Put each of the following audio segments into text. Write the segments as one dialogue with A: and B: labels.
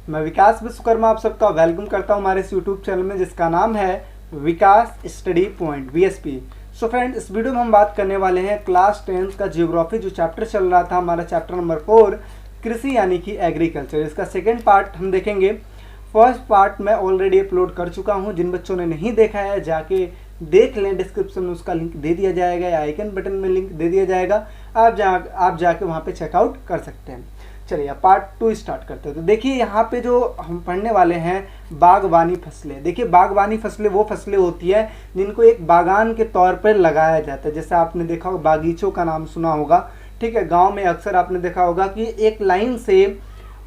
A: मैं विकास विश्वकर्मा आप सबका वेलकम करता हूं हमारे इस यूट्यूब चैनल में जिसका नाम है Vikas study point VSP. So friend, इस वीडियो में हम बात करने वाले हैं क्लास 10 का जियोग्राफी जो चैप्टर चल रहा था हमारा चैप्टर नंबर 4 कृषि यानी कि एग्रीकल्चर। इसका सेकेंड पार्ट हम देखेंगे। फर्स्ट पार्ट मैं ऑलरेडी अपलोड कर चुका हूं। जिन बच्चों ने नहीं देखा है जाके देख लें, डिस्क्रिप्शन में उसका लिंक दे दिया जाएगा या आइकन बटन में लिंक दे दिया जाएगा। आप जाके वहाँ पे चेकआउट कर सकते हैं। चलिए पार्ट 2 स्टार्ट करते हैं। तो देखिए यहाँ पे जो हम पढ़ने वाले हैं बागवानी फसलें। देखिए बागवानी फसलें वो फसलें होती है जिनको एक बागान के तौर पर लगाया जाता है। जैसे आपने देखा होगा बागीचों का नाम सुना होगा, ठीक है। गांव में अक्सर आपने देखा होगा कि एक लाइन से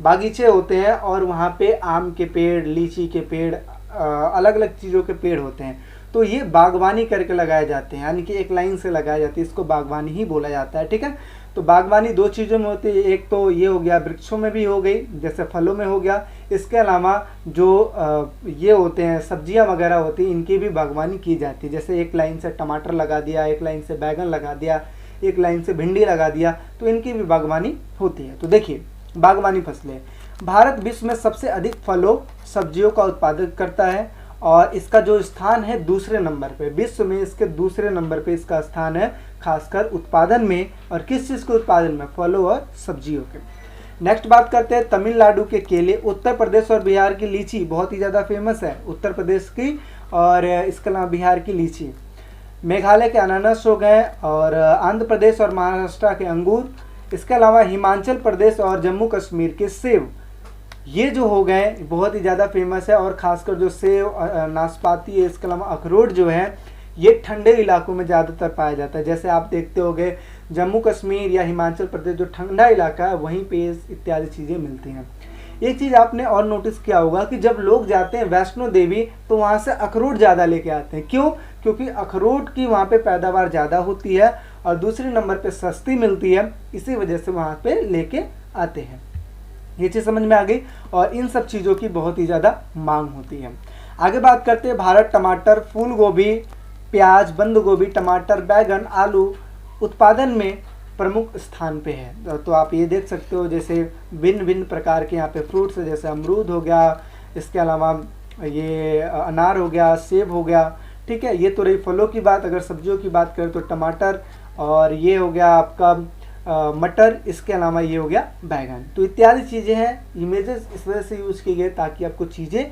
A: बागीचे होते हैं और वहाँ पे आम के पेड़, लीची के पेड़, अलग अलग चीज़ों के पेड़ होते हैं। तो ये बागवानी करके लगाए जाते हैं, यानी कि एक लाइन से लगाए जाती है, इसको बागवानी ही बोला जाता है, ठीक है। तो बागवानी दो चीज़ों में होती है, एक तो ये हो गया वृक्षों में भी हो गई, जैसे फलों में हो गया। इसके अलावा जो ये होते हैं सब्जियां वगैरह होती हैं, इनकी भी बागवानी की जाती है। जैसे एक लाइन से टमाटर लगा दिया, एक लाइन से बैगन लगा दिया, एक लाइन से भिंडी लगा दिया, तो इनकी भी बागवानी होती है। तो देखिए बागवानी फसलें, भारत विश्व में सबसे अधिक फलों सब्जियों का उत्पादन करता है और इसका जो स्थान है दूसरे नंबर पे, विश्व में इसके दूसरे नंबर पे इसका स्थान है, खासकर उत्पादन में। और किस चीज़ के उत्पादन में? फलों और सब्जियों के। नेक्स्ट बात करते हैं तमिलनाडु के केले, उत्तर प्रदेश और बिहार की लीची बहुत ही ज़्यादा फेमस है, उत्तर प्रदेश की और इसके अलावा बिहार की लीची। मेघालय के अनानास हो गए और आंध्र प्रदेश और महाराष्ट्र के अंगूर। इसके अलावा हिमाचल प्रदेश और जम्मू कश्मीर के सेब, ये जो हो गए बहुत ही ज़्यादा फेमस है। और खासकर जो सेब, नाशपाती है, इसके अलावा अखरोट जो है ये ठंडे इलाकों में ज़्यादातर पाया जाता है। जैसे आप देखते होंगे जम्मू कश्मीर या हिमाचल प्रदेश जो ठंडा इलाका है वहीं पे इत्यादि चीज़ें मिलती हैं। एक चीज़ आपने और नोटिस किया होगा कि जब लोग जाते हैं वैष्णो देवी तो वहाँ से अखरोट ज़्यादा लेके आते हैं। क्यों? क्योंकि अखरोट की वहाँ पे पैदावार ज़्यादा होती है और दूसरे नंबर पे सस्ती मिलती है, इसी वजह से वहाँ पे लेके आते हैं। ये चीज़ समझ में आ गई और इन सब चीज़ों की बहुत ही ज़्यादा मांग होती है। आगे बात करते हैं भारत टमाटर, फूल गोभी, प्याज, बंद गोभी, टमाटर, बैगन, आलू उत्पादन में प्रमुख स्थान पे है। तो आप ये देख सकते हो जैसे भिन्न भिन्न प्रकार के यहाँ पे फ्रूट्स है, जैसे अमरूद हो गया, इसके अलावा ये अनार हो गया, सेब हो गया, ठीक है। ये तो रही फलों की बात। अगर सब्जियों की बात करें तो टमाटर और ये हो गया आपका मटर, इसके अलावा ये हो गया बैगन। तो इत्यादि चीज़ें हैं, इमेजेस इस वजह से यूज़ की गई ताकि आपको चीज़ें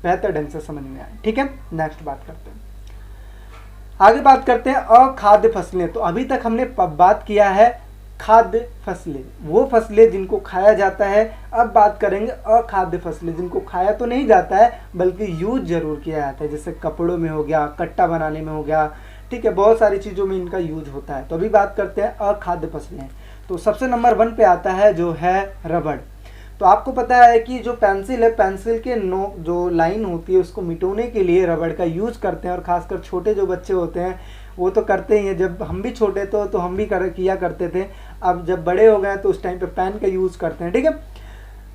A: बेहतर ढंग से समझ में आए, ठीक है। नेक्स्ट बात करते हैं, आगे बात करते हैं अखाद्य फसलें। तो अभी तक हमने बात किया है खाद्य फसलें, वो फसलें जिनको खाया जाता है। अब बात करेंगे अखाद्य फसलें, जिनको खाया तो नहीं जाता है बल्कि यूज जरूर किया जाता है। जैसे कपड़ों में हो गया, कट्टा बनाने में हो गया, ठीक है, बहुत सारी चीज़ों में इनका यूज होता है। तो अभी बात करते हैं अखाद्य फसलें। तो सबसे नंबर 1 पे आता है जो है रबड़। तो आपको पता है कि जो पेंसिल है, पेंसिल के नोक जो लाइन होती है उसको मिटाने के लिए रबड़ का यूज करते हैं। और खासकर छोटे जो बच्चे होते हैं वो तो करते ही हैं। जब हम भी छोटे तो हम भी किया करते थे। अब जब बड़े हो गए तो उस टाइम पे पेन का यूज करते हैं, ठीक है।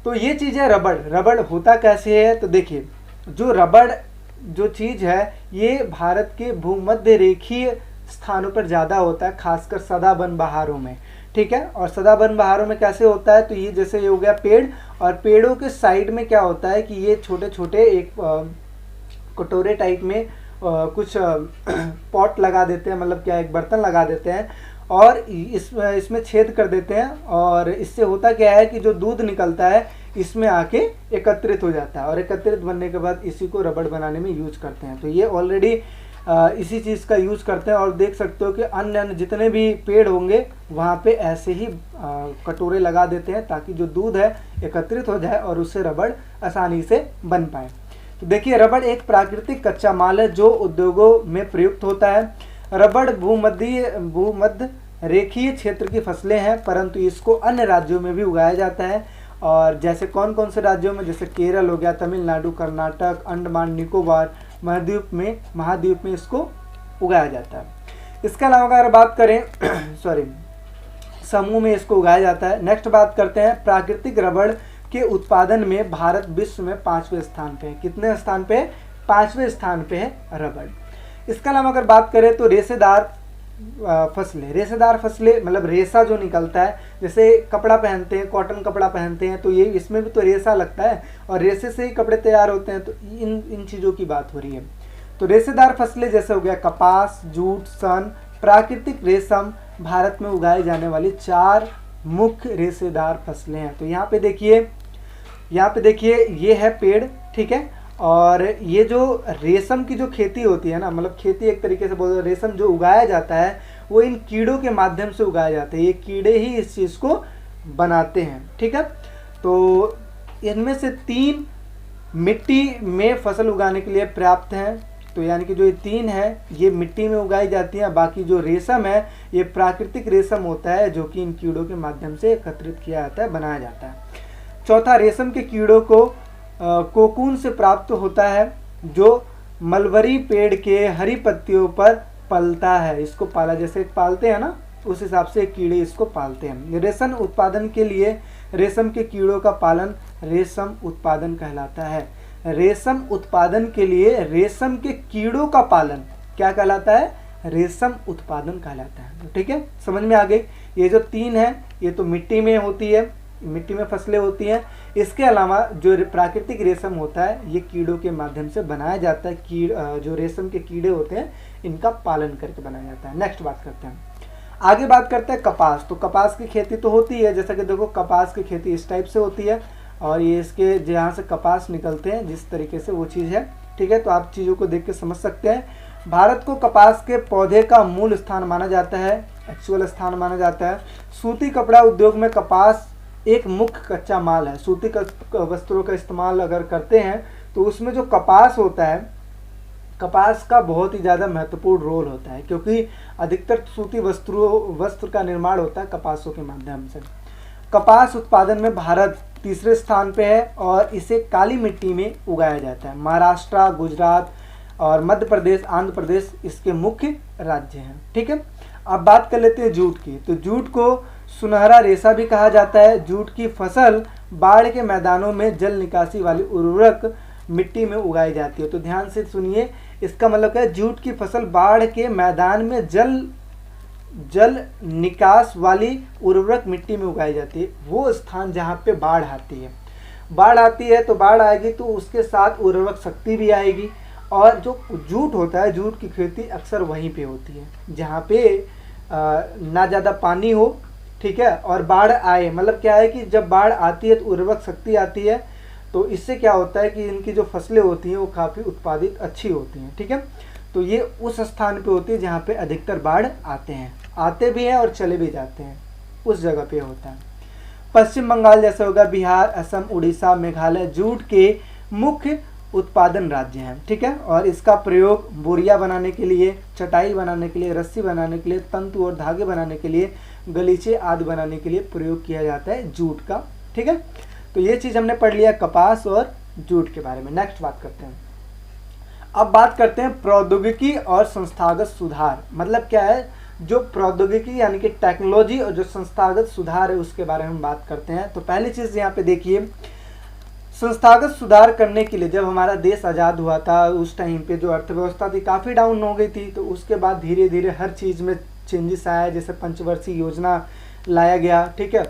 A: तो ये चीज़ है रबड़। रबड़ होता कैसे है? तो देखिए जो रबड़ जो चीज़ है ये भारत के भूमध्य रेखीय स्थानों पर ज़्यादा होता है, खासकर सदाबहार बहारों में, ठीक है। और सदाबहार बहारों में कैसे होता है? तो ये जैसे ये हो गया पेड़, और पेड़ों के साइड में क्या होता है कि ये छोटे छोटे एक कटोरे टाइप में कुछ पॉट लगा देते हैं, मतलब क्या एक बर्तन लगा देते हैं और इसमें छेद कर देते हैं। और इससे होता क्या है कि जो दूध निकलता है इसमें आके एकत्रित हो जाता है और एकत्रित बनने के बाद इसी को रबड़ बनाने में यूज करते हैं। तो ये ऑलरेडी इसी चीज़ का यूज़ करते हैं। और देख सकते हो कि अन्य अन्य जितने भी पेड़ होंगे वहाँ पे ऐसे ही कटोरे लगा देते हैं ताकि जो दूध है एकत्रित हो जाए और उससे रबड़ आसानी से बन पाए। तो देखिए रबड़ एक प्राकृतिक कच्चा माल है जो उद्योगों में प्रयुक्त होता है। रबड़ भूमध्य रेखीय क्षेत्र की फसलें हैं, परंतु इसको अन्य राज्यों में भी उगाया जाता है। और जैसे कौन कौन से राज्यों में? जैसे केरल हो गया, तमिलनाडु, कर्नाटक, अंडमान निकोबार महाद्वीप में इसको उगाया जाता है। इसके अलावा अगर बात करें समूह में इसको उगाया जाता है। नेक्स्ट बात करते हैं प्राकृतिक रबड़ के उत्पादन में भारत विश्व में 5वें स्थान पे है। कितने स्थान पे? 5वें स्थान पे है रबड़। इसके अलावा अगर बात करें तो रेशेदार फसलें, रेशेदार फसलें मतलब रेशा जो निकलता है, जैसे कपड़ा पहनते हैं, कॉटन कपड़ा पहनते हैं, तो ये इसमें भी तो रेशा लगता है और रेशे से ही कपड़े तैयार होते हैं। तो इन चीज़ों की बात हो रही है। तो रेशेदार फसलें जैसे हो गया कपास, जूट, सन, प्राकृतिक रेशम भारत में उगाए जाने वाली 4 मुख्य रेशेदार फसलें हैं। तो यहाँ पे देखिए ये है पेड़, ठीक है। और ये जो रेशम की जो खेती होती है ना, मतलब खेती एक तरीके से बोलते हैं, रेशम जो उगाया जाता है वो इन कीड़ों के माध्यम से उगाया जाता है। ये कीड़े ही इस चीज़ को बनाते हैं, ठीक है। तो इनमें से 3 मिट्टी में फसल उगाने के लिए पर्याप्त हैं। तो यानी कि जो ये 3 है ये मिट्टी में उगाई जाती हैं, बाकी जो रेशम है ये प्राकृतिक रेशम होता है जो कि इन कीड़ों के माध्यम से एकत्रित किया जाता है, बनाया जाता है। चौथा, रेशम के कीड़ों को कोकून से प्राप्त होता है जो मलबरी पेड़ के हरी पत्तियों पर पलता है। इसको पाला, जैसे पालते हैं ना, उस हिसाब से कीड़े इसको पालते हैं। रेशम उत्पादन के लिए रेशम के कीड़ों का पालन रेशम उत्पादन कहलाता है। रेशम उत्पादन के लिए रेशम के कीड़ों का पालन क्या कहलाता है? रेशम उत्पादन कहलाता है। ठीक है, समझ में आ गई। ये जो 3 है ये तो मिट्टी में होती है, मिट्टी में फसलें होती हैं। इसके अलावा जो प्राकृतिक रेशम होता है ये कीड़ों के माध्यम से बनाया जाता है। जो रेशम के कीड़े होते हैं इनका पालन करके बनाया जाता है। नेक्स्ट बात करते हैं, आगे बात करते हैं कपास। तो कपास की खेती तो होती है, जैसा कि देखो कपास की खेती इस टाइप से होती है और ये इसके जहाँ से कपास निकलते हैं जिस तरीके से वो चीज़ है। ठीक है, तो आप चीज़ों को देख के समझ सकते हैं। भारत को कपास के पौधे का मूल स्थान माना जाता है, एक्चुअल स्थान माना जाता है। सूती कपड़ा उद्योग में कपास एक मुख्य कच्चा माल है। सूती वस्त्रों का इस्तेमाल अगर करते हैं तो उसमें जो कपास होता है, कपास का बहुत ही ज़्यादा महत्वपूर्ण रोल होता है, क्योंकि अधिकतर सूती वस्त्र का निर्माण होता है कपासों के माध्यम से। कपास उत्पादन में भारत तीसरे स्थान पे है और इसे काली मिट्टी में उगाया जाता है। महाराष्ट्र, गुजरात और मध्य प्रदेश, आंध्र प्रदेश इसके मुख्य राज्य हैं। ठीक है, अब बात कर लेते हैं जूट की। तो जूट को सुनहरा रेशा भी कहा जाता है। जूट की फसल बाढ़ के मैदानों में जल निकासी वाली उर्वरक मिट्टी में उगाई जाती है। तो ध्यान से सुनिए, इसका मतलब क्या है? जूट की फसल बाढ़ के मैदान में जल निकास वाली उर्वरक मिट्टी में उगाई जाती है। वो स्थान जहाँ पे बाढ़ आती है, तो बाढ़ आएगी तो उसके साथ उर्वरक शक्ति भी आएगी। और जो जूट होता है, जूट की खेती अक्सर वहीं पे होती है जहाँ पे ना ज़्यादा पानी हो, ठीक है, और बाढ़ आए। मतलब क्या है कि जब बाढ़ आती है तो उर्वरक शक्ति आती है, तो इससे क्या होता है कि इनकी जो फसलें होती हैं वो काफ़ी उत्पादित अच्छी होती हैं। ठीक है, तो ये उस स्थान पे होती है जहाँ पे अधिकतर बाढ़ आते भी हैं और चले भी जाते हैं, उस जगह पे होता है। पश्चिम बंगाल जैसे होगा, बिहार, असम, उड़ीसा, मेघालय जूट के मुख्य उत्पादन राज्य हैं। ठीक है, और इसका प्रयोग बोरिया बनाने के लिए, चटाई बनाने के लिए, रस्सी बनाने के लिए, तंतु और धागे बनाने के लिए, गलीचे आदि बनाने के लिए प्रयोग किया जाता है जूट का। ठीक है, तो ये चीज़ हमने पढ़ लिया कपास और जूट के बारे में। नेक्स्ट बात करते हैं, अब बात करते हैं प्रौद्योगिकी और संस्थागत सुधार। मतलब क्या है? जो प्रौद्योगिकी यानी कि टेक्नोलॉजी और जो संस्थागत सुधार है उसके बारे में हम बात करते हैं। तो पहली चीज़ यहाँ पे देखिए, संस्थागत सुधार करने के लिए जब हमारा देश आज़ाद हुआ था उस टाइम पे जो अर्थव्यवस्था थी काफ़ी डाउन हो गई थी। तो उसके बाद धीरे धीरे हर चीज़ में चेंजेस आया, जैसे पंचवर्षीय योजना लाया गया। ठीक है,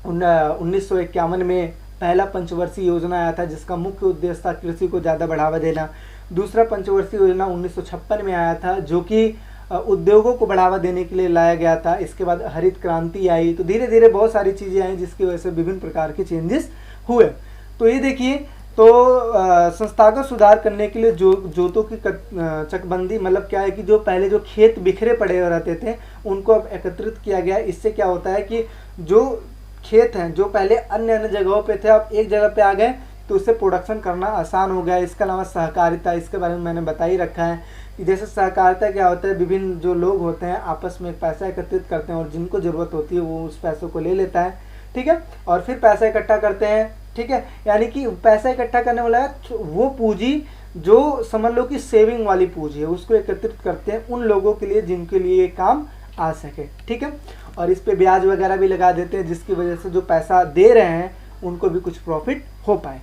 A: 1951 में पहला पंचवर्षीय योजना आया था जिसका मुख्य उद्देश्य था कृषि को ज़्यादा बढ़ावा देना। दूसरा पंचवर्षीय योजना 1956 में आया था जो कि उद्योगों को बढ़ावा देने के लिए लाया गया था। इसके बाद हरित क्रांति आई, तो धीरे धीरे बहुत सारी चीज़ें आई जिसकी वजह से विभिन्न प्रकार के चेंजेस हुए। तो ये देखिए, तो संस्थागत सुधार करने के लिए जोतों की चकबंदी, मतलब क्या है कि जो पहले जो खेत बिखरे पड़े रहते थे उनको अब एकत्रित किया गया। इससे क्या होता है कि जो खेत हैं जो पहले अन्य जगहों पे थे अब एक जगह पे आ गए, तो उससे प्रोडक्शन करना आसान हो गया। इसके अलावा सहकारिता, इसके बारे में मैंने बता ही रखा है कि जैसे सहकारिता क्या होता है, विभिन्न जो लोग होते हैं आपस में पैसा एकत्रित करते हैं और जिनको ज़रूरत होती है वो उस पैसों को ले लेता है। ठीक है, और फिर पैसा इकट्ठा करते हैं। ठीक है, यानी कि पैसा इकट्ठा करने वाला है वो पूंजी जो समझ लो कि सेविंग वाली पूंजी है, उसको एकत्रित करते हैं उन लोगों के लिए जिनके लिए ये काम आ सके। ठीक है, और इस पे ब्याज वगैरह भी लगा देते हैं जिसकी वजह से जो पैसा दे रहे हैं उनको भी कुछ प्रॉफिट हो पाए।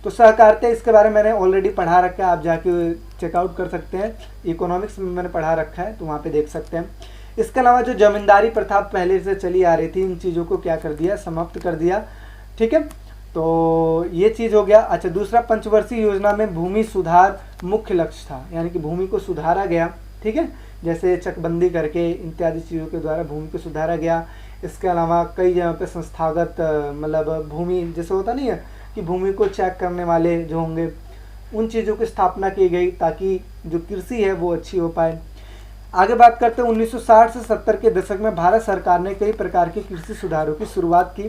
A: तो सहकारिता, इसके बारे में मैंने ऑलरेडी पढ़ा रखा है, आप जाके चेकआउट कर सकते हैं, इकोनॉमिक्स में मैंने पढ़ा रखा है, तो वहाँ पे देख सकते हैं। इसके अलावा जो जमींदारी प्रथा पहले से चली आ रही थी, इन चीज़ों को क्या कर दिया, समाप्त कर दिया। ठीक है, तो ये चीज़ हो गया। अच्छा, दूसरा, पंचवर्षीय योजना में भूमि सुधार मुख्य लक्ष्य था, यानी कि भूमि को सुधारा गया। ठीक है, जैसे चकबंदी करके इत्यादि चीज़ों के द्वारा भूमि को सुधारा गया। इसके अलावा कई जगह पे संस्थागत मतलब भूमि जैसे होता नहीं है कि भूमि को चेक करने वाले जो होंगे, उन चीज़ों की स्थापना की गई ताकि जो कृषि है वो अच्छी हो पाए। आगे बात करते हैं 1960 से 70 के दशक में भारत सरकार ने कई प्रकार के कृषि सुधारों की शुरुआत की।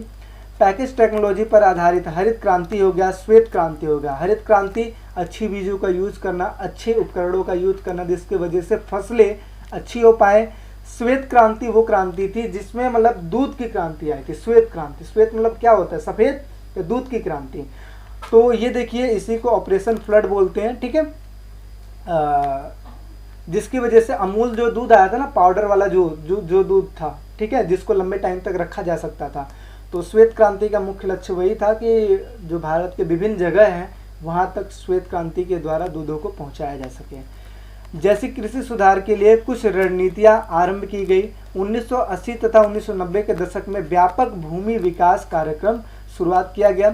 A: पैकेज टेक्नोलॉजी पर आधारित हरित क्रांति हो गया, श्वेत क्रांति हो गया। हरित क्रांति अच्छी बीजों का यूज करना, अच्छे उपकरणों का यूज करना जिसकी वजह से फसलें अच्छी हो पाए। श्वेत क्रांति वो क्रांति थी जिसमें मतलब दूध की क्रांति आई थी। श्वेत क्रांति, श्वेत मतलब क्या होता है, सफ़ेद, या दूध की क्रांति। तो ये देखिए, इसी को ऑपरेशन फ्लड बोलते हैं। ठीक है, जिसकी वजह से अमूल जो दूध आया था ना, पाउडर वाला जो दूध था, ठीक है, जिसको लंबे टाइम तक रखा जा सकता था। तो श्वेत क्रांति का मुख्य लक्ष्य वही था कि जो भारत के विभिन्न जगह हैं वहाँ तक श्वेत क्रांति के द्वारा दूधों को पहुँचाया जा सके। जैसी कृषि सुधार के लिए कुछ रणनीतियाँ आरंभ की गई। 1980 तथा 1990 के दशक में व्यापक भूमि विकास कार्यक्रम शुरुआत किया गया।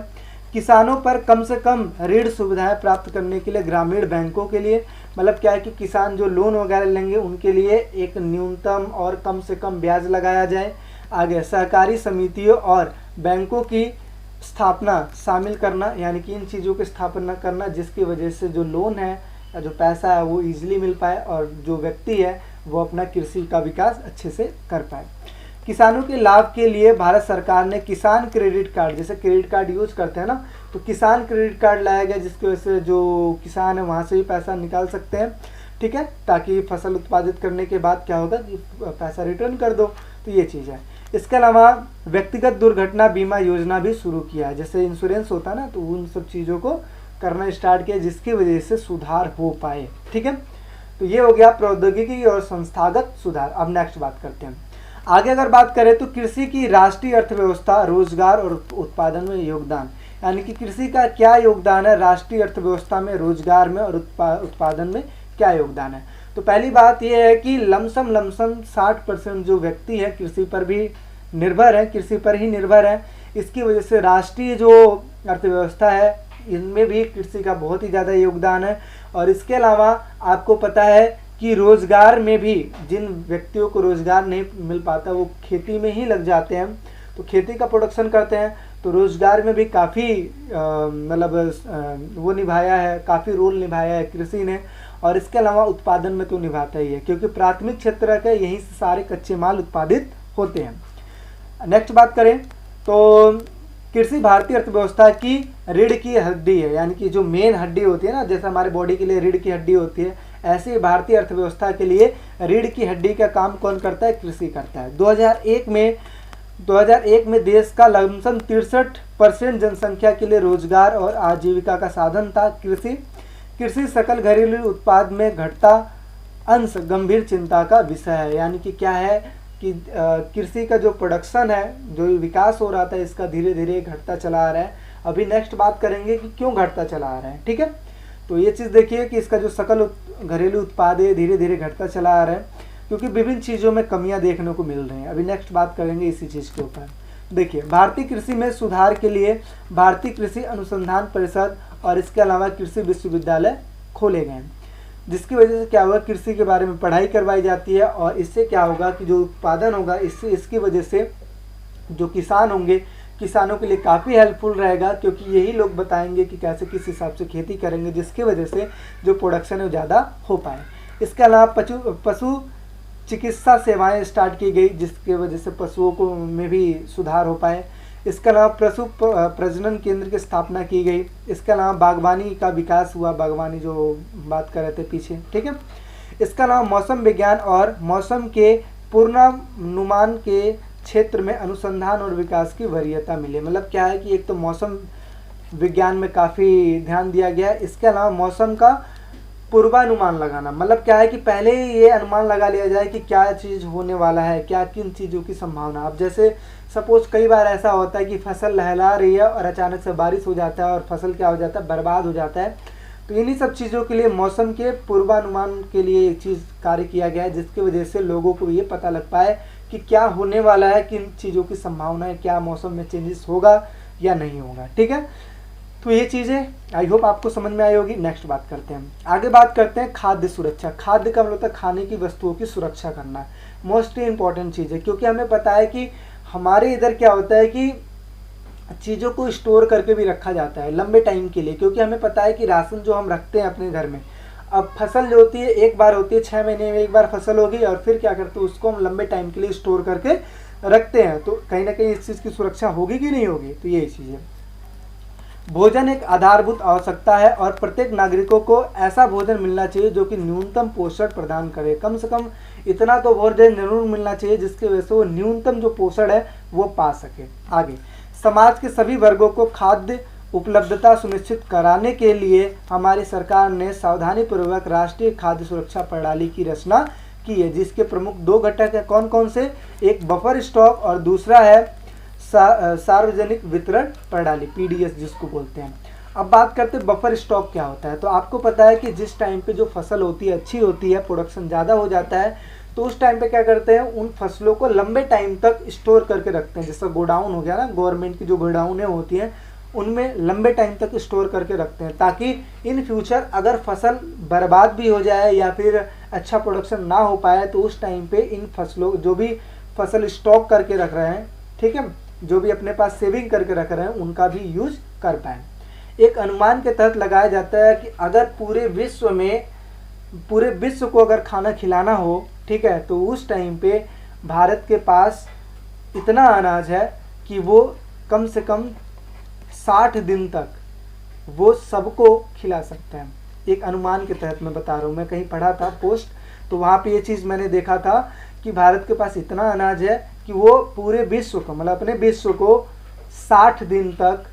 A: किसानों पर कम से कम ऋण सुविधाएं प्राप्त करने के लिए ग्रामीण बैंकों के लिए, मतलब क्या है कि किसान जो लोन वगैरह लेंगे उनके लिए एक न्यूनतम और कम से कम ब्याज लगाया जाए। आगे सहकारी समितियों और बैंकों की स्थापना शामिल करना, यानी कि इन चीज़ों की स्थापना करना जिसकी वजह से जो लोन है या जो पैसा है वो ईजिली मिल पाए और जो व्यक्ति है वो अपना कृषि का विकास अच्छे से कर पाए। किसानों के लाभ के लिए भारत सरकार ने किसान क्रेडिट कार्ड, जैसे क्रेडिट कार्ड यूज करते हैं ना, तो किसान क्रेडिट कार्ड लाया गया जिसकी वजह से जो किसान है वहाँ से भी पैसा निकाल सकते हैं। ठीक है, ताकि फसल उत्पादित करने के बाद क्या होगा कि पैसा रिटर्न कर दो, तो ये चीज़ है। इसके अलावा व्यक्तिगत दुर्घटना बीमा योजना भी शुरू किया है, जैसे इंश्योरेंस होता है ना, तो उन सब चीज़ों को करना स्टार्ट किया जिसकी वजह से सुधार हो पाए। ठीक है, तो ये हो गया प्रौद्योगिकी और संस्थागत सुधार। अब नेक्स्ट बात करते हैं। आगे अगर बात करें तो कृषि की राष्ट्रीय अर्थव्यवस्था, रोजगार और उत्पादन में योगदान, यानी कि कृषि का क्या योगदान है राष्ट्रीय अर्थव्यवस्था में, रोजगार में और उत्पादन में क्या योगदान है। तो पहली बात यह है कि लमसम 60% जो व्यक्ति है कृषि पर भी निर्भर है, कृषि पर ही निर्भर है। इसकी वजह से राष्ट्रीय जो अर्थव्यवस्था है इनमें भी कृषि का बहुत ही ज़्यादा योगदान है। और इसके अलावा आपको पता है कि रोज़गार में भी जिन व्यक्तियों को रोज़गार नहीं मिल पाता वो खेती में ही लग जाते हैं, तो खेती का प्रोडक्शन करते हैं, तो रोज़गार में भी काफ़ी मतलब वो निभाया है, काफ़ी रोल निभाया है कृषि ने। और इसके अलावा उत्पादन में तो निभाता ही है, क्योंकि प्राथमिक क्षेत्र के यहीं से सारे कच्चे माल उत्पादित होते हैं। नेक्स्ट बात करें तो कृषि भारतीय अर्थव्यवस्था की रीढ़ की हड्डी है, यानी कि जो मेन हड्डी होती है ना, जैसे हमारे बॉडी के लिए रीढ़ की हड्डी होती है, ऐसे ही भारतीय अर्थव्यवस्था के लिए रीढ़ की हड्डी का काम कौन करता है, कृषि करता है। 2001 में देश का लमसम 63% जनसंख्या के लिए रोजगार और आजीविका का साधन था कृषि। कृषि सकल घरेलू उत्पाद में घटता अंश गंभीर चिंता का विषय है, यानी कि क्या है कि कृषि का जो प्रोडक्शन है, जो विकास हो रहा था, इसका धीरे धीरे घटता चला आ रहा है। अभी नेक्स्ट बात करेंगे कि क्यों घटता चला आ रहा है। ठीक है, तो ये चीज़ देखिए कि इसका जो सकल घरेलू उत्पाद है धीरे धीरे घटता चला आ रहा है, क्योंकि विभिन्न चीज़ों में कमियां देखने को मिल रही हैं। अभी नेक्स्ट बात करेंगे इसी चीज़ के ऊपर। देखिए, भारतीय कृषि में सुधार के लिए भारतीय कृषि अनुसंधान परिषद और इसके अलावा कृषि विश्वविद्यालय खोले गए हैं, जिसकी वजह से क्या होगा, कृषि के बारे में पढ़ाई करवाई जाती है। और इससे क्या होगा कि जो उत्पादन होगा इसकी वजह से जो किसान होंगे, किसानों के लिए काफ़ी हेल्पफुल रहेगा, क्योंकि यही लोग बताएंगे कि कैसे किस हिसाब से खेती करेंगे, जिसकी वजह से जो प्रोडक्शन है वो ज़्यादा हो पाए। इसके अलावा पशु चिकित्सा सेवाएं स्टार्ट की गई, जिसकी वजह से पशुओं को में भी सुधार हो पाए। इसके अलावा पशु प्रजनन केंद्र की स्थापना की गई। इसके अलावा बागवानी का विकास हुआ, बागवानी जो बात कर रहे थे पीछे। ठीक है, इसके अलावा मौसम विज्ञान और मौसम के पूर्वानुमान के क्षेत्र में अनुसंधान और विकास की वरीयता मिली। मतलब क्या है कि एक तो मौसम विज्ञान में काफ़ी ध्यान दिया गया है, इसके अलावा मौसम का पूर्वानुमान लगाना, मतलब क्या है कि पहले ही ये अनुमान लगा लिया जाए कि क्या चीज़ होने वाला है, क्या किन चीज़ों की संभावना। अब जैसे सपोज कई बार ऐसा होता है कि फसल लहला रही है और अचानक से बारिश हो जाता है और फसल क्या हो जाता है, बर्बाद हो जाता है। तो इन्हीं सब चीज़ों के लिए मौसम के पूर्वानुमान के लिए एक चीज़ कार्य किया गया है, जिसकी वजह से लोगों को ये पता लग पाए कि क्या होने वाला है, किन चीज़ों की संभावना है, क्या मौसम में चेंजेस होगा या नहीं होगा। ठीक है, तो ये चीज़ें आई होप आपको समझ में आई होगी। नेक्स्ट बात करते हैं, आगे बात करते हैं खाद्य सुरक्षा। खाद्य का मतलब होता है खाने की वस्तुओं की सुरक्षा करना, मोस्टली इंपॉर्टेंट चीज़ है, क्योंकि हमें पता है कि हमारे इधर क्या होता है कि चीज़ों को स्टोर करके भी रखा जाता है लंबे टाइम के लिए, क्योंकि हमें पता है कि राशन जो हम रखते हैं अपने घर में, अब फसल जो होती है एक बार होती है, 6 महीने में एक बार फसल होगी और फिर क्या करते हैं उसको हम लंबे टाइम के लिए स्टोर करके रखते हैं। तो कहीं ना कहीं इस चीज़ की सुरक्षा होगी कि नहीं होगी, तो यही चीज़ है। भोजन एक आधारभूत आवश्यकता है और प्रत्येक नागरिकों को ऐसा भोजन मिलना चाहिए जो कि न्यूनतम पोषण प्रदान करे। कम से कम इतना तो भोजन जरूर मिलना चाहिए जिसकी वजह से वो न्यूनतम जो पोषण है वो पा सके। आगे, समाज के सभी वर्गों को खाद्य उपलब्धता सुनिश्चित कराने के लिए हमारी सरकार ने सावधानीपूर्वक राष्ट्रीय खाद्य सुरक्षा प्रणाली की रचना की है, जिसके प्रमुख 2 घटक है। कौन कौन से? एक बफर स्टॉक और दूसरा है सार्वजनिक वितरण प्रणाली, पीडीएस जिसको बोलते हैं। अब बात करते हैं बफर स्टॉक क्या होता है। तो आपको पता है कि जिस टाइम पे जो फसल होती है अच्छी होती है, प्रोडक्शन ज़्यादा हो जाता है, तो उस टाइम पे क्या करते हैं, उन फसलों को लंबे टाइम तक स्टोर करके रखते हैं। जैसे गोडाउन हो गया ना, गवर्नमेंट की जो गोडाउनें होती हैं उनमें लंबे टाइम तक स्टोर करके रखते हैं, ताकि इन फ्यूचर अगर फसल बर्बाद भी हो जाए या फिर अच्छा प्रोडक्शन ना हो पाए तो उस टाइम पे इन फसलों, जो भी फसल स्टॉक करके रख रहे हैं, ठीक है, जो भी अपने पास सेविंग करके रख रहे हैं, उनका भी यूज कर पाए। एक अनुमान के तहत लगाया जाता है कि अगर पूरे विश्व को अगर खाना खिलाना हो, ठीक है, तो उस टाइम पे भारत के पास इतना अनाज है कि वो कम से कम 60 दिन तक वो सबको खिला सकता है। एक अनुमान के तहत मैं बता रहा हूँ, मैं कहीं पढ़ा था पोस्ट, तो वहाँ पे ये चीज़ मैंने देखा था कि भारत के पास इतना अनाज है कि वो पूरे विश्व को, मतलब अपने विश्व को 60 दिन तक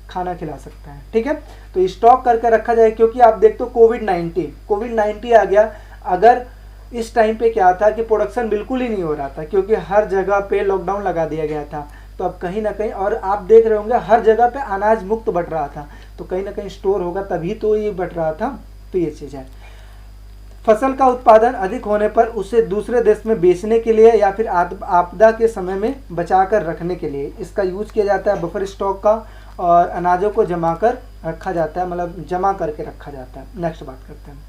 A: खाना खिला सकता है। ठीक है, तो स्टॉक करके रखा जाए, क्योंकि आप देखते हो कोविड-19 आ गया। अगर इस टाइम पे क्या था कि प्रोडक्शन बिल्कुल ही नहीं हो रहा था, क्योंकि हर जगह पे लॉकडाउन लगा दिया गया था, तो अब कहीं ना कहीं, और आप देख रहे होंगे हर जगह पे अनाज मुक्त बट रहा था, तो कहीं ना कहीं स्टोर होगा तभी तो ये बट रहा था। तो ये चीज़ है। फसल का उत्पादन अधिक होने पर उसे दूसरे देश में बेचने के लिए या फिर आपदा के समय में बचा कर रखने के लिए इसका यूज किया जाता है, बफर स्टॉक का, और अनाजों को जमा कर रखा जाता है, मतलब जमा करके रखा जाता है। नेक्स्ट बात करते हैं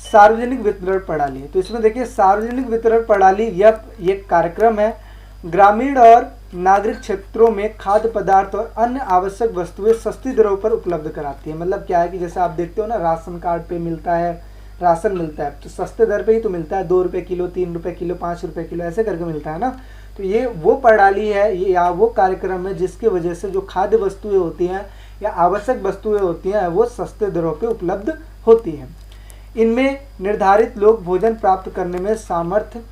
A: सार्वजनिक वितरण प्रणाली। तो इसमें देखिए, सार्वजनिक वितरण प्रणाली यह एक कार्यक्रम है, ग्रामीण और नागरिक क्षेत्रों में खाद्य पदार्थ और अन्य आवश्यक वस्तुएं सस्ती दरों पर उपलब्ध कराती है। मतलब क्या है कि जैसे आप देखते हो ना, राशन कार्ड पे मिलता है, राशन मिलता है तो सस्ते दर पे ही तो मिलता है, 2 रुपये किलो, 3 रुपये किलो, 5 रुपये किलो, ऐसे करके मिलता है ना। तो ये वो प्रणाली है, ये या वो कार्यक्रम है जिसकी वजह से जो खाद्य वस्तुएं होती हैं या आवश्यक वस्तुएं होती हैं वो सस्ते दरों पे उपलब्ध होती हैं। इनमें निर्धारित लोग भोजन प्राप्त करने में सामर्थ्य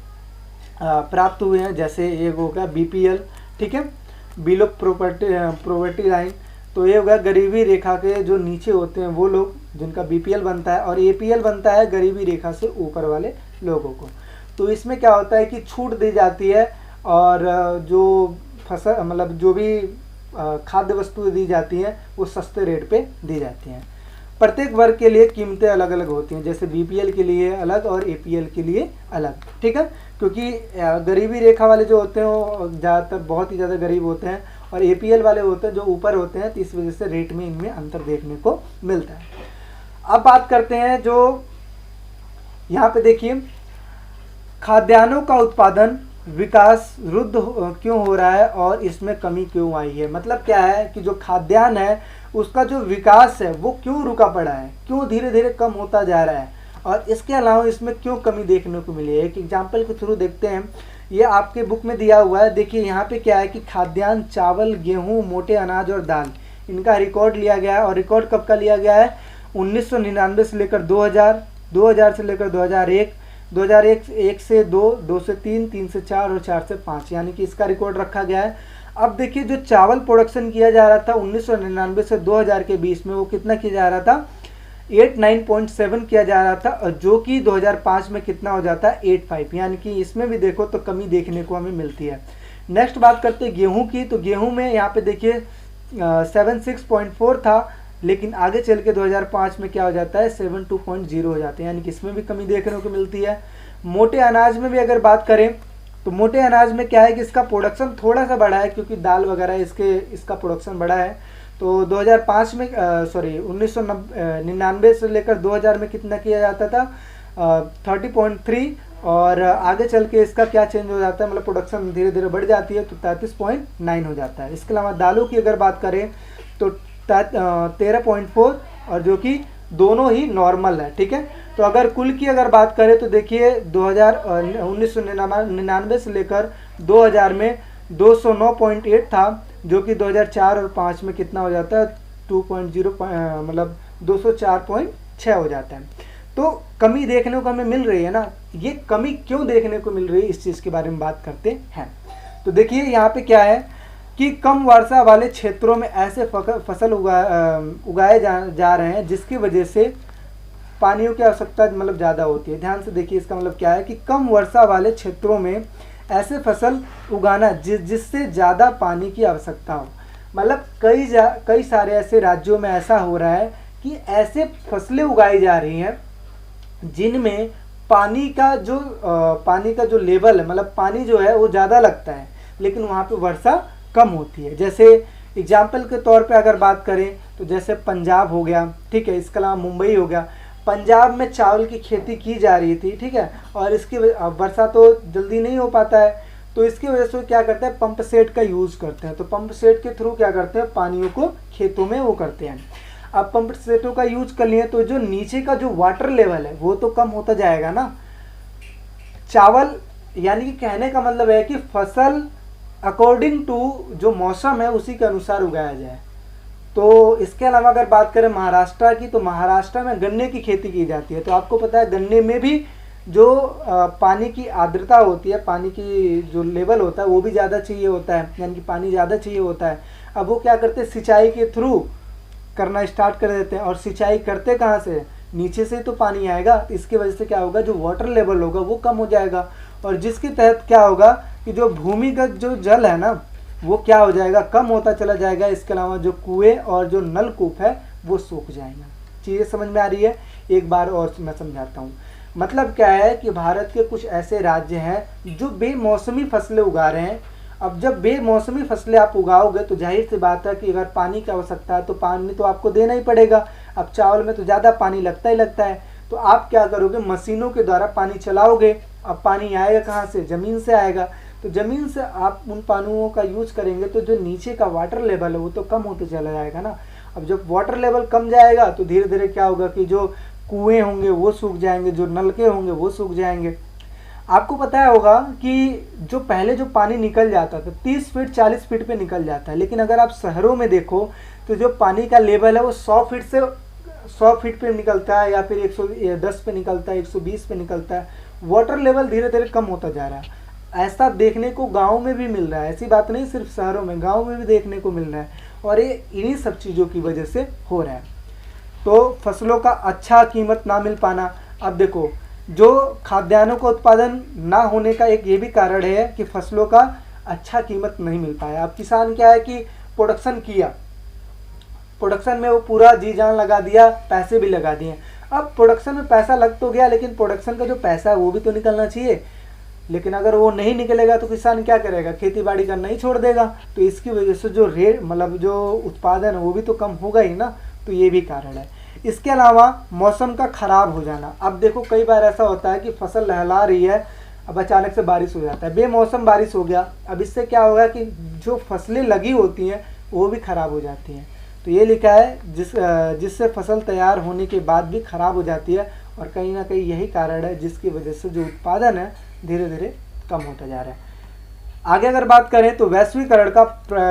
A: प्राप्त हुए हैं, जैसे ये हो गया बीपीएल, ठीक है, बिलो प्रॉपर्टी लाइन। तो ये होगा गरीबी रेखा के जो नीचे होते हैं वो लोग, जिनका बीपीएल बनता है, और एपीएल बनता है गरीबी रेखा से ऊपर वाले लोगों को। तो इसमें क्या होता है कि छूट दी जाती है, और जो फसल, मतलब जो भी खाद्य वस्तुएं दी जाती हैं वो सस्ते रेट पे दी जाती हैं। प्रत्येक वर्ग के लिए कीमतें अलग अलग होती हैं, जैसे बीपीएल के लिए अलग और एपीएल के लिए अलग, ठीक है, क्योंकि गरीबी रेखा वाले जो होते हैं वो ज़्यादातर बहुत ही ज़्यादा गरीब होते हैं, और एपीएल वाले होते हैं जो ऊपर होते हैं, तो इस वजह से रेट में इनमें अंतर देखने को मिलता है। अब बात करते हैं जो यहाँ पे देखिए, खाद्यान्नों का उत्पादन विकास रुद्ध क्यों हो रहा है और इसमें कमी क्यों आई है। मतलब क्या है कि जो खाद्यान्न है उसका जो विकास है वो क्यों रुका पड़ा है, क्यों धीरे धीरे कम होता जा रहा है, और इसके अलावा इसमें क्यों कमी देखने को मिली है। एक एग्जाम्पल के थ्रू देखते हैं, ये आपके बुक में दिया हुआ है। देखिए यहाँ पे क्या है कि खाद्यान्न, चावल, गेहूँ, मोटे अनाज और दाल, इनका रिकॉर्ड लिया गया है। और रिकॉर्ड कब का लिया गया है? 1999 से लेकर 2000, 2000 से लेकर 2001, 2001 से 2, 2 से 3, 3 से 4 और 4 से 5, यानी कि इसका रिकॉर्ड रखा गया है। अब देखिए, जो चावल प्रोडक्शन किया जा रहा था 1999 से 2000 के बीच में, वो कितना किया जा रहा था? 89.7 किया जा रहा था, और जो कि 2005 में कितना हो जाता है 85, यानी कि इसमें भी देखो तो कमी देखने को हमें मिलती है। नेक्स्ट बात करते हैं गेहूं की, तो गेहूं में यहाँ पे देखिए 76.4 था, लेकिन आगे चल के 2005 में क्या हो जाता है 72.0 हो जाते हैं, यानी कि इसमें भी कमी देखने को मिलती है। मोटे अनाज में भी अगर बात करें तो मोटे अनाज में क्या है कि इसका प्रोडक्शन थोड़ा सा बढ़ा है, क्योंकि दाल वगैरह इसका प्रोडक्शन बढ़ा है। तो 2005 में 1999 से लेकर 2000 में कितना किया जाता था 30.3, और आगे चल के इसका क्या चेंज हो जाता है, मतलब प्रोडक्शन धीरे धीरे बढ़ जाती है तो 33.9 हो जाता है। इसके अलावा दालों की अगर बात करें तो 13.4, और जो कि दोनों ही नॉर्मल है, ठीक है। तो अगर कुल की अगर बात करें तो देखिए 1999 से लेकर 2000 में 209.8 था, जो कि 2004 और 5 में कितना हो जाता है 2.0 मतलब 204.6 हो जाता है। तो कमी देखने को हमें मिल रही है ना, ये कमी क्यों देखने को मिल रही है इस चीज़ के बारे में बात करते हैं। तो देखिए यहाँ पे क्या है कि कम वर्षा वाले क्षेत्रों में ऐसे फसल उगाए जा रहे हैं जिसकी वजह से पानियों की आवश्यकता मतलब ज़्यादा होती है। ध्यान से देखिए, इसका मतलब क्या है कि कम वर्षा वाले क्षेत्रों में ऐसे फसल उगाना जिससे ज़्यादा पानी की आवश्यकता हो। मतलब कई सारे ऐसे राज्यों में ऐसा हो रहा है कि ऐसे फसलें उगाई जा रही हैं जिनमें पानी का जो लेवल है, मतलब पानी जो है वो ज़्यादा लगता है, लेकिन वहाँ पे वर्षा कम होती है। जैसे एग्जाम्पल के तौर पे अगर बात करें तो जैसे पंजाब हो गया, ठीक है, इसके अलावा मुंबई हो गया। पंजाब में चावल की खेती की जा रही थी, ठीक है, और इसकी वर्षा तो जल्दी नहीं हो पाता है, तो इसकी वजह से क्या करते हैं पंप सेट का यूज़ करते हैं। तो पंप सेट के थ्रू क्या करते हैं पानियों को खेतों में वो करते हैं। अब पंप सेटों का यूज कर लिए तो जो नीचे का जो वाटर लेवल है वो तो कम होता जाएगा ना। चावल यानी कि कहने का मतलब है कि फसल अकॉर्डिंग टू जो मौसम है उसी के अनुसार उगाया जाए। तो इसके अलावा अगर बात करें महाराष्ट्र की, तो महाराष्ट्र में गन्ने की खेती की जाती है। तो आपको पता है गन्ने में भी जो पानी की आर्द्रता होती है, पानी की जो लेवल होता है वो भी ज़्यादा चाहिए होता है, यानी कि पानी ज़्यादा चाहिए होता है। अब वो क्या करते हैं सिंचाई के थ्रू करना स्टार्ट कर देते हैं, और सिंचाई करते कहाँ से, नीचे से तो पानी आएगा। तो इसकी वजह से क्या होगा जो वाटर लेवल होगा वो कम हो जाएगा, और जिसके तहत क्या होगा कि जो भूमिगत जो जल है ना वो क्या हो जाएगा कम होता चला जाएगा। इसके अलावा जो कुएं और जो नलकूप है वो सूख जाएंगे। चीज़ें समझ में आ रही है? एक बार और मैं समझाता हूँ। मतलब क्या है कि भारत के कुछ ऐसे राज्य हैं जो बेमौसमी फसलें उगा रहे हैं। अब जब बेमौसमी फसलें आप उगाओगे तो जाहिर सी बात है कि अगर पानी की आवश्यकता है तो पानी तो आपको देना ही पड़ेगा। अब चावल में तो ज़्यादा पानी लगता ही लगता है, तो आप क्या करोगे मशीनों के द्वारा पानी चलाओगे। अब पानी आएगा कहाँ से, ज़मीन से आएगा। तो ज़मीन से आप उन पानियों का यूज करेंगे तो जो नीचे का वाटर लेवल है वो तो कम होते चला जाएगा ना। अब जब वाटर लेवल कम जाएगा तो धीरे धीरे क्या होगा कि जो कुएं होंगे वो सूख जाएंगे, जो नलके होंगे वो सूख जाएंगे। आपको पता होगा कि जो पहले जो पानी निकल जाता था 30 फीट 40 फीट पे निकल जाता है, लेकिन अगर आप शहरों में देखो तो जो पानी का लेवल है वो 100 फीट पे निकलता है, या फिर 110 पे निकलता है, 120 पे निकलता है। वाटर लेवल धीरे धीरे कम होता जा रहा है। ऐसा देखने को गाँव में भी मिल रहा है, ऐसी बात नहीं सिर्फ शहरों में, गाँव में भी देखने को मिल रहा है, और ये इन्हीं सब चीज़ों की वजह से हो रहा है। तो फसलों का अच्छा कीमत ना मिल पाना। अब देखो जो खाद्यान्नों का उत्पादन ना होने का एक ये भी कारण है कि फसलों का अच्छा कीमत नहीं मिल पाया। अब किसान क्या है कि प्रोडक्शन किया, प्रोडक्शन में वो पूरा जी जान लगा दिया, पैसे भी लगा दिए। अब प्रोडक्शन में पैसा लग तो गया, लेकिन प्रोडक्शन का जो पैसा है वो भी तो निकलना चाहिए। लेकिन अगर वो नहीं निकलेगा तो किसान क्या करेगा, खेती बाड़ी करना ही छोड़ देगा। तो इसकी वजह से जो रेट मतलब जो उत्पादन है वो भी तो कम होगा ही ना। तो ये भी कारण है। इसके अलावा मौसम का खराब हो जाना। अब देखो कई बार ऐसा होता है कि फसल लहला रही है, अब अचानक से बारिश हो जाता है, बेमौसम बारिश हो गया। अब इससे क्या होगा कि जो फसलें लगी होती हैं वो भी खराब हो जाती हैं। तो ये लिखा है जिससे फसल तैयार होने के बाद भी खराब हो जाती है, और कहीं ना कहीं यही कारण है जिसकी वजह से जो उत्पादन है धीरे धीरे कम होता जा रहा है। आगे अगर बात करें तो वैश्वीकरण का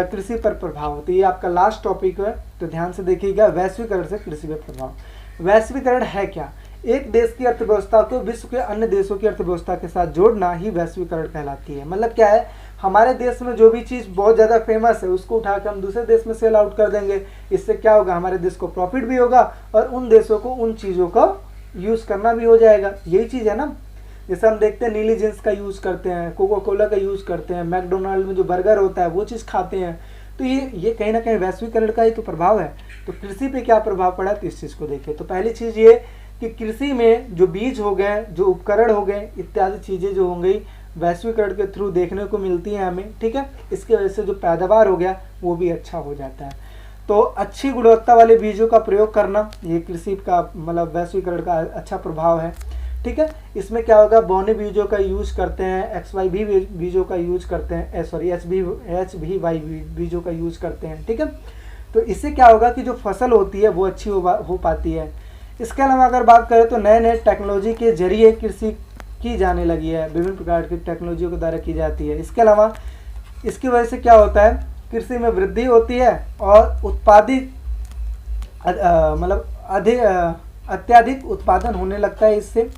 A: कृषि पर प्रभाव, तो ये आपका लास्ट टॉपिक है, तो ध्यान से देखिएगा। वैश्वीकरण से कृषि पर प्रभाव। वैश्वीकरण है क्या? एक देश की अर्थव्यवस्था को विश्व के अन्य देशों की अर्थव्यवस्था के साथ जोड़ना ही वैश्वीकरण कहलाती है। मतलब क्या है हमारे देश में जो भी चीज़ बहुत ज़्यादा फेमस है उसको उठा के हम दूसरे देश में सेल आउट कर देंगे। इससे क्या होगा, हमारे देश को प्रॉफिट भी होगा और उन देशों को उन चीज़ों का यूज़ करना भी हो जाएगा। यही चीज़ है ना। जैसे हम देखते हैं नीली जींस का यूज़ करते हैं, कोका कोला का यूज़ करते हैं, मैकडोनाल्ड में जो बर्गर होता है वो चीज़ खाते हैं। तो ये कहीं ना कहीं वैश्वीकरण का ही तो प्रभाव है। तो कृषि पे क्या प्रभाव पड़ा, तो इस चीज़ को देखिए। तो पहली चीज़ ये कि कृषि में जो बीज हो गए, जो उपकरण हो गए, इत्यादि चीज़ें जो हो गई वैश्वीकरण के थ्रू देखने को मिलती हैं हमें, ठीक है। इसकी वजह से जो पैदावार हो गया वो भी अच्छा हो जाता है। तो अच्छी गुणवत्ता वाले बीजों का प्रयोग करना ये कृषि का मतलब वैश्वीकरण का अच्छा प्रभाव है, ठीक है। इसमें क्या होगा, बौने बीजों का यूज करते हैं, XYV बीजों का यूज करते हैं, सॉरी HBY बीजों का यूज करते हैं, ठीक है। तो इससे क्या होगा कि जो फसल होती है वो अच्छी हो पाती है। इसके अलावा अगर बात करें तो नए नए टेक्नोलॉजी के जरिए कृषि की जाने लगी है, विभिन्न प्रकार की टेक्नोलॉजियों के द्वारा की जाती है। इसके अलावा इसकी वजह से क्या होता है, कृषि में वृद्धि होती है और उत्पादित मतलब अत्यधिक उत्पादन होने लगता है इससे।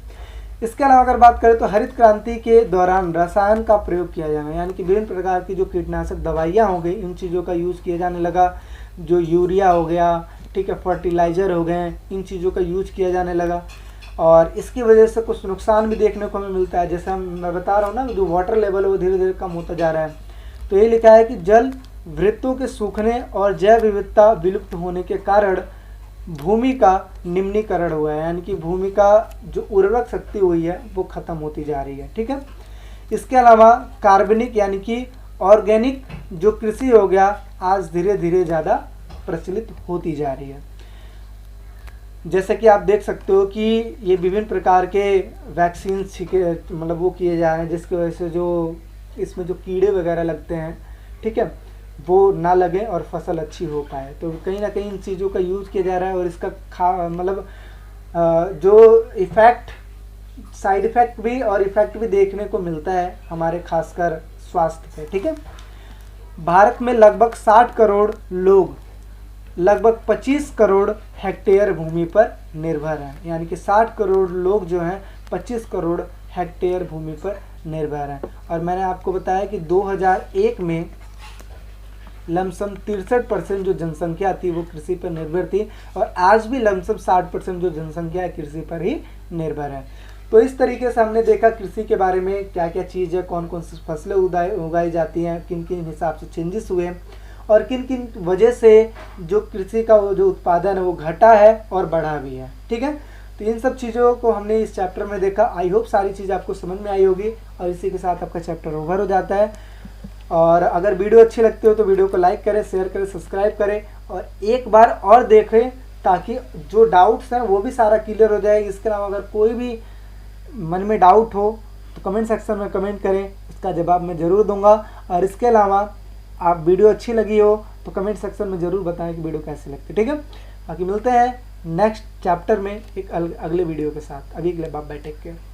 A: इसके अलावा अगर बात करें तो हरित क्रांति के दौरान रसायन का प्रयोग किया जाना, यानी कि विभिन्न प्रकार की जो कीटनाशक दवाइयाँ हो गई इन चीज़ों का यूज़ किया जाने लगा। जो यूरिया हो गया, ठीक है, फर्टिलाइज़र हो गए, इन चीज़ों का यूज किया जाने लगा। और इसकी वजह से कुछ नुकसान भी देखने को हमें मिलता है। जैसे मैं बता रहा हूँ ना, जो वाटर लेवल है वो धीरे धीरे कम होता जा रहा है। तो ये लिखा है कि जल वृत्तों के सूखने और जैव विविधता विलुप्त होने के कारण भूमि का निम्नीकरण हुआ है, यानी कि भूमि का जो उर्वरक शक्ति हुई है वो खत्म होती जा रही है, ठीक है। इसके अलावा कार्बनिक यानी कि ऑर्गेनिक जो कृषि हो गया आज धीरे धीरे ज़्यादा प्रचलित होती जा रही है। जैसे कि आप देख सकते हो कि ये विभिन्न प्रकार के वैक्सीन मतलब वो किए जा रहे हैं, जिसकी वजह से जो इसमें जो कीड़े वगैरह लगते हैं, ठीक है, वो ना लगे और फसल अच्छी हो पाए। तो कहीं ना कहीं इन चीज़ों का यूज़ किया जा रहा है और इसका मतलब जो इफ़ेक्ट, साइड इफ़ेक्ट भी और इफ़ेक्ट भी देखने को मिलता है हमारे खासकर स्वास्थ्य पे, ठीक है। भारत में लगभग 60 करोड़ लोग लगभग 25 करोड़ हेक्टेयर भूमि पर निर्भर हैं, यानी कि 60 करोड़ लोग जो हैं 25 करोड़ हेक्टेयर भूमि पर निर्भर हैं। और मैंने आपको बताया कि 2001 में लमसम 63% जो जनसंख्या थी वो कृषि पर निर्भर थी और आज भी लमसम 60% जो जनसंख्या है कृषि पर ही निर्भर है। तो इस तरीके से हमने देखा कृषि के बारे में क्या क्या चीज़ है, कौन कौन सी फसलें उगाई जाती हैं, किन किन हिसाब से चेंजेस हुए और किन किन वजह से जो कृषि का जो उत्पादन है वो घटा है और बढ़ा भी है, ठीक है। तो इन सब चीज़ों को हमने इस चैप्टर में देखा। आई होप सारी चीज़ आपको समझ में आई होगी और इसी के साथ आपका चैप्टर ओवर हो जाता है। और अगर वीडियो अच्छी लगती हो तो वीडियो को लाइक करें, शेयर करें, सब्सक्राइब करें और एक बार और देखें ताकि जो डाउट्स हैं वो भी सारा क्लियर हो जाए। इसके अलावा अगर कोई भी मन में डाउट हो तो कमेंट सेक्शन में कमेंट करें, इसका जवाब मैं ज़रूर दूंगा। और इसके अलावा आप वीडियो अच्छी लगी हो तो कमेंट सेक्शन में ज़रूर बताएं कि वीडियो कैसी लगती है, ठीक है। बाकी मिलते हैं नेक्स्ट चैप्टर में एक अगले वीडियो के साथ। अभी के लिए बाय बाय, टेक केयर।